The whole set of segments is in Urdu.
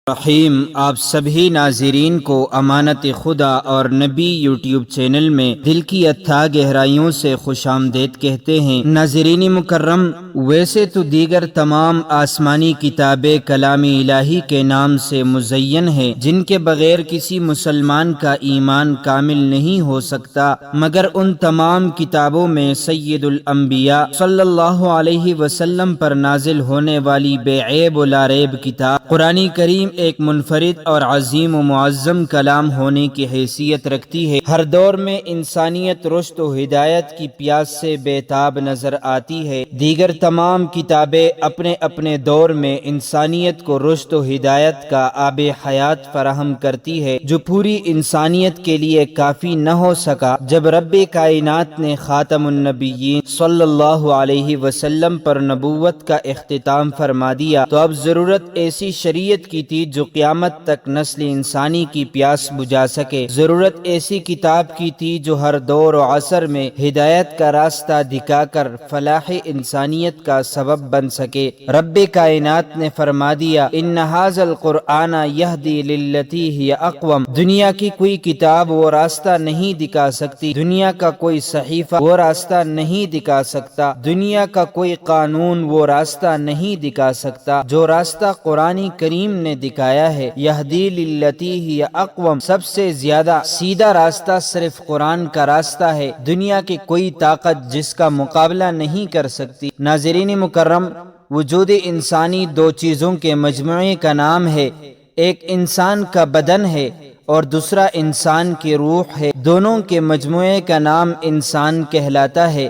رحیم، آپ سبھی ناظرین کو امانت خدا اور نبی یوٹیوب چینل میں دل کی اتھاہ گہرائیوں سے خوش آمدید کہتے ہیں۔ ناظرین مکرم، ویسے تو دیگر تمام آسمانی کتابیں کلام الہی کے نام سے مزین ہیں، جن کے بغیر کسی مسلمان کا ایمان کامل نہیں ہو سکتا، مگر ان تمام کتابوں میں سید الانبیاء صلی اللہ علیہ وسلم پر نازل ہونے والی بے عیب و لا ریب کتاب قرآن کریم ایک منفرد اور عظیم و معظم کلام ہونے کی حیثیت رکھتی ہے۔ ہر دور میں انسانیت رشد و ہدایت کی پیاس سے بے تاب نظر آتی ہے۔ دیگر تمام کتابیں اپنے اپنے دور میں انسانیت کو رشد و ہدایت کا آب حیات فراہم کرتی ہے، جو پوری انسانیت کے لیے کافی نہ ہو سکا۔ جب رب کائنات نے خاتم النبیین صلی اللہ علیہ وسلم پر نبوت کا اختتام فرما دیا تو اب ضرورت ایسی شریعت کی تھی جو قیامت تک نسل انسانی کی پیاس بجھا سکے۔ ضرورت ایسی کتاب کی تھی جو ہر دور و عصر میں ہدایت کا راستہ دکھا کر فلاح انسانیت کا سبب بن سکے۔ رب کائنات نے فرما دیا، ان ھذا القرآن یہدی للتی ہی اقوم۔ دنیا کی کوئی کتاب وہ راستہ نہیں دکھا سکتی، دنیا کا کوئی صحیفہ وہ راستہ نہیں دکھا سکتا، دنیا کا کوئی قانون وہ راستہ نہیں دکھا سکتا جو راستہ قرآن کریم نے دکھایا ہے۔ یہدی للتی ہی اقوم، سب سے زیادہ سیدھا راستہ صرف قرآن کا راستہ ہے، دنیا کی کوئی طاقت جس کا مقابلہ نہیں کر سکتی۔ ناظرین مکرم، وجود انسانی دو چیزوں کے مجموعے کا نام ہے، ایک انسان کا بدن ہے اور دوسرا انسان کی روح ہے۔ دونوں کے مجموعے کا نام انسان کہلاتا ہے۔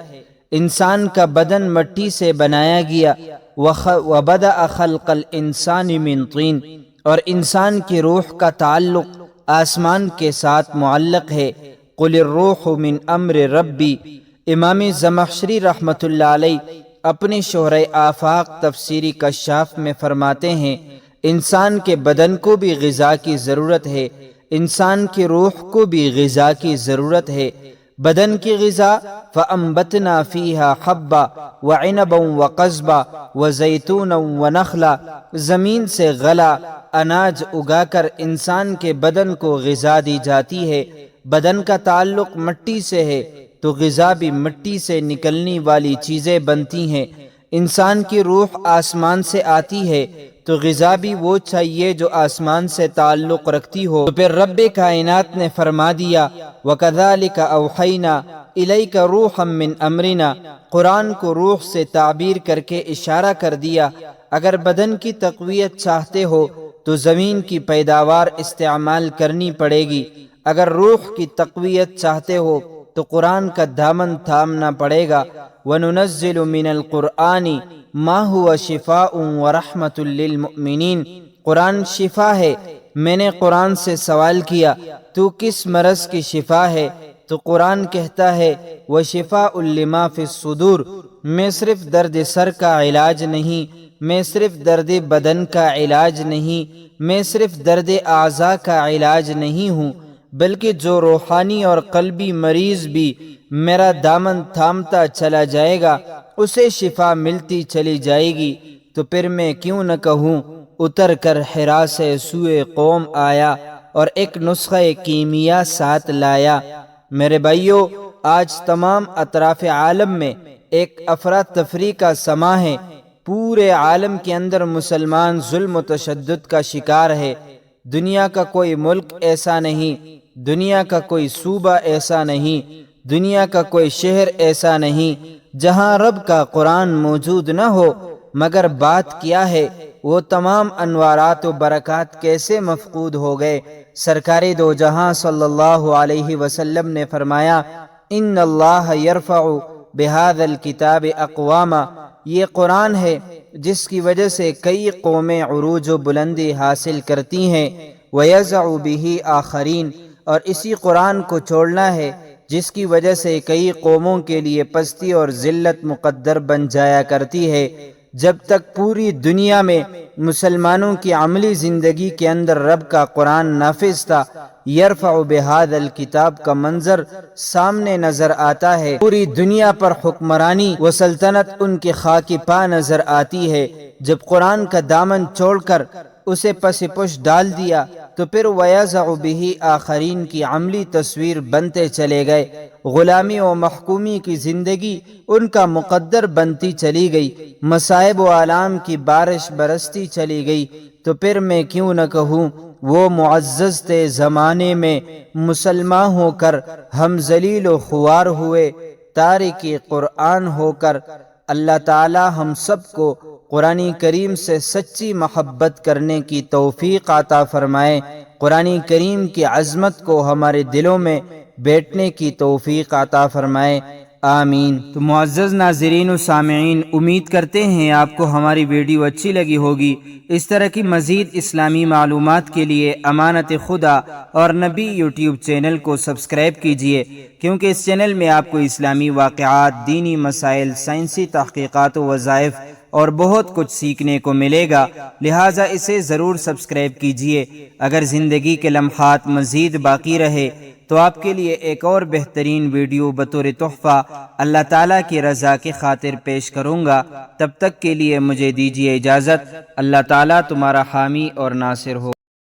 انسان کا بدن مٹی سے بنایا گیا، وَبَدَأَ خَلْقَ الْإِنسَانِ مِنْ طِينٍ، اور انسان کی روح کا تعلق آسمان کے ساتھ معلق ہے۔ قُلِ الرُّوحُ مِنْ أَمْرِ رَبِّي۔ امام زمخشری رحمۃ اللہ علیہ اپنے شہرۂ آفاق تفسیری کشاف میں فرماتے ہیں، انسان کے بدن کو بھی غذا کی ضرورت ہے، انسان کی روح کو بھی غذا کی ضرورت ہے۔ بدن کی غذا فَأَنبَتْنَا فِيهَا حَبًّا وَعِنَبًا وَقَضْبًا وَزَيْتُونًا وَنَخْلًا، زمین سے غلہ اناج اگا کر انسان کے بدن کو غذا دی جاتی ہے۔ بدن کا تعلق مٹی سے ہے تو غذا بھی مٹی سے نکلنے والی چیزیں بنتی ہیں۔ انسان کی روح آسمان سے آتی ہے تو غذا بھی وہ چاہیے جو آسمان سے تعلق رکھتی ہو۔ تو پھر رب کائنات نے فرما دیا، وَكَذَلِكَ أَوْحَيْنَا إِلَيْكَ رُوحًا مِّنْ أَمْرِنَا، قرآن کو روح سے تعبیر کر کے اشارہ کر دیا۔ اگر بدن کی تقویت چاہتے ہو تو زمین کی پیداوار استعمال کرنی پڑے گی، اگر روح کی تقویت چاہتے ہو تو قرآن کا دامن تھامنا پڑے گا۔ وَنُنَزِّلُ مِنَ الْقُرْآنِ مَا هُوَ شِفَاءٌ وَرَحْمَةٌ لِّلْمُؤْمِنِينَ، قرآن شفا ہے۔ میں نے قرآن سے سوال کیا تو کس مرض کی شفا ہے؟ تو قرآن کہتا ہے، وَشِفَاءٌ لِّمَا فِي الصُّدُورِ، میں صرف درد سر کا علاج نہیں، میں صرف درد بدن کا علاج نہیں، میں صرف درد اعضاء کا علاج نہیں ہوں، بلکہ جو روحانی اور قلبی مریض بھی میرا دامن تھامتا چلا جائے گا اسے شفا ملتی چلی جائے گی۔ تو پھر میں کیوں نہ کہوں، اتر کر حرا سے سوئے قوم آیا اور ایک نسخہ کیمیا ساتھ لایا۔ میرے بھائیو، آج تمام اطراف عالم میں ایک افراتفری کا سماں ہے۔ پورے عالم کے اندر مسلمان ظلم و تشدد کا شکار ہے۔ دنیا کا کوئی ملک ایسا نہیں، دنیا کا کوئی صوبہ ایسا نہیں، دنیا کا کوئی شہر ایسا نہیں جہاں رب کا قرآن موجود نہ ہو، مگر بات کیا ہے، وہ تمام انوارات و برکات کیسے مفقود ہو گئے۔ سرکار دو جہاں صلی اللہ علیہ وسلم نے فرمایا، ان اللہ یرفع بہذا الکتاب اقواما، یہ قرآن ہے جس کی وجہ سے کئی قومیں عروج و بلندی حاصل کرتی ہیں، وَيَزَعُ بِهِ آخرین، اور اسی قرآن کو چھوڑنا ہے جس کی وجہ سے کئی قوموں کے لیے پستی اور ذلت مقدر بن جایا کرتی ہے۔ جب تک پوری دنیا میں مسلمانوں کی عملی زندگی کے اندر رب کا قرآن نافذ تھا، یرفع بہذا الکتاب کا منظر سامنے نظر آتا ہے، پوری دنیا پر حکمرانی و سلطنت ان کے خاک پا نظر آتی ہے۔ جب قرآن کا دامن چھوڑ کر اسے پس پش ڈال دیا تو پھر وَيَزَعُ بِهِ آخرین کی عملی تصویر بنتے چلے گئے۔ غلامی و محکومی کی زندگی ان کا مقدر بنتی چلی گئی، مصائب و آلام کی بارش برستی چلی گئی۔ تو پھر میں کیوں نہ کہوں وہ معزز تھے زمانے میں، مسلمان ہو کر ہم ذلیل و خوار ہوئے، تارکی قرآن ہو کر۔ اللہ تعالی ہم سب کو قرآن کریم سے سچی محبت کرنے کی توفیق عطا فرمائے، قرآن کریم کی عظمت کو ہمارے دلوں میں بیٹھنے کی توفیق عطا فرمائے، آمین۔ تو معزز ناظرین و سامعین، امید کرتے ہیں آپ کو ہماری ویڈیو اچھی لگی ہوگی۔ اس طرح کی مزید اسلامی معلومات کے لیے امانت خدا اور نبی یوٹیوب چینل کو سبسکرائب کیجئے، کیونکہ اس چینل میں آپ کو اسلامی واقعات، دینی مسائل، سائنسی تحقیقات و وظائف اور بہت کچھ سیکھنے کو ملے گا، لہٰذا اسے ضرور سبسکرائب کیجئے۔ اگر زندگی کے لمحات مزید باقی رہے تو آپ کے لیے ایک اور بہترین ویڈیو بطور تحفہ اللہ تعالیٰ کی رضا کی خاطر پیش کروں گا۔ تب تک کے لیے مجھے دیجیے اجازت۔ اللہ تعالیٰ تمہارا حامی اور ناصر ہو۔